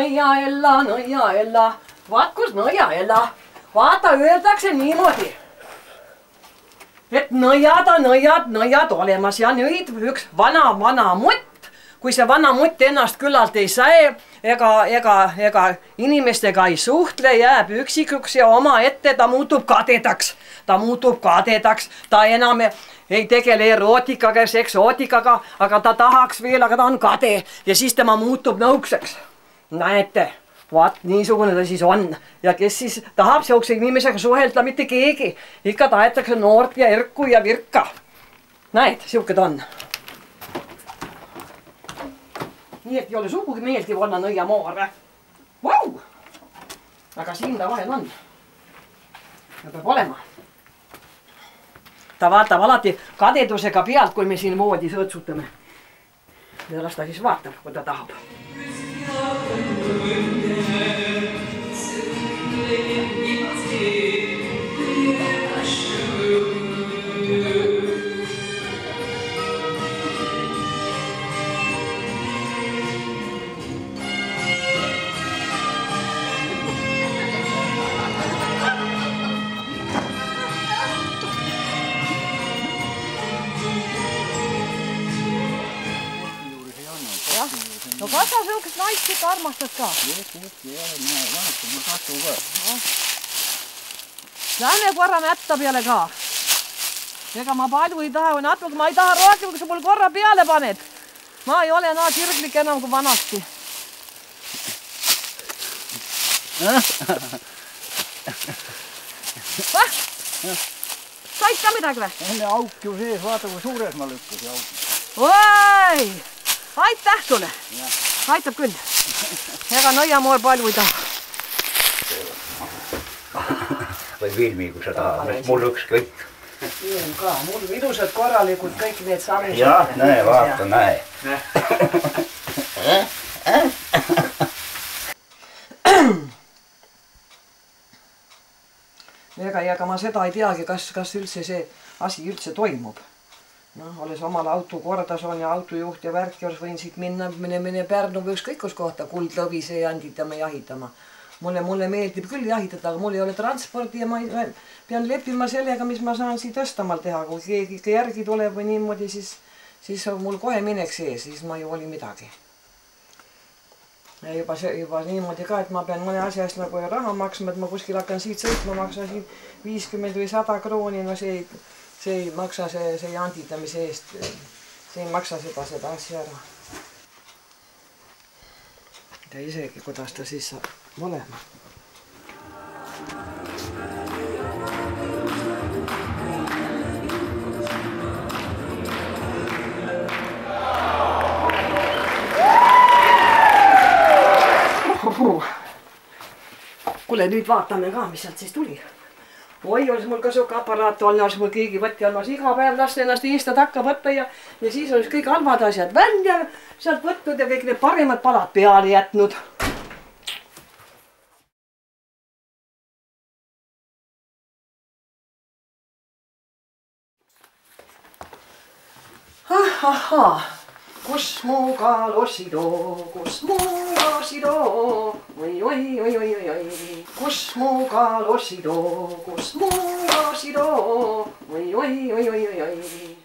nõiaella. Vaat kus nõiaella. Vaata, öeldakse niimoodi. Et nõiad olemas ja nüüd üks vana mutt. Kui see vana mutt ennast küllalt ei säe ega inimestega ei suhtle, jääb üksikuks ja omaette ta muutub kadedaks. Ta enam ei tegele erootikaga, seksootikaga, aga ta tahaks veel, aga ta on kade ja siis tema muutub nõukseks. Näete, vaat niisugune ta siis on ja kes siis tahab sihukese inimesega suhelda, mitte keegi. Ikka tahetakse noort ja erku ja virka. Näed, sihuke ta on. Nii et ei ole sugugi meeldiv olla nõiamoor. Vau! Aga siin ta vahel on. Ja peab olema. Ta vaatab alati kadedusega pealt, kui me siin voodis õtsutame. Ja las ta siis vaatab, kui ta tahab. No kas sa sihukest naist ikka armastad ka? Ma katsun ka. Lähme korra mätta peale ka. Ega ma palju ei taha, natuke ma ei taha rohkem, kui sa mul korra peale paned. Ma ei ole naa kirglik enam kui vanasti. Said ka midagi või? Enne auk ju sees, vaata kui suures ma lükkas ja auk. Oi! Aitäh sulle! Aitab küll. Ega nõiamoor palju ei taha. Või filmi, kui sa tahad. Mul ükskõik. Film ka. Mul ilusad korralikud kõik need saamised. Jah, näe, vaata, näe. Ega ma seda ei teagi, kas üldse see asi üldse toimub. Olles omal auto kordas on ja autojuht ja värk, jos võin siit minna Pärnu või ükskõik kus kohta kuldlõvise janditama, jahitama. Mulle meeldib küll jahitada, aga mul ei ole transpordi ja ma pean leppima sellega, mis ma saan siit Õstamaal teha. Kui keegi ikka järgi tuleb või niimoodi, siis on mul kohe minek sees, siis ma ei oli midagi. Ja juba niimoodi ka, et ma pean mõne asja eest nagu raha maksma, et ma kuskil hakkan siit sõitma, maksan siin 50 või 100 krooni, no see ei maksa see janditamise eest, see ei maksa seda asja ära. Ja isegi, kuidas ta siis saab olema. Kuule, nüüd vaatame ka, mis sealt siis tuli. Oi, olisi mul ka siuke aparaat olnud, olisi mul keegi võtti andmas iga päev lasta ennast Insta takka võtta ja siis olisi kõik halvad asjad välja sealt võtnud ja kõik need parimad palad peale jätnud. Ahah, kus mu kalosidoo, kus mu kalosidoo, oi, kus mu kalosidoo, kus mu kalosidoo, oi.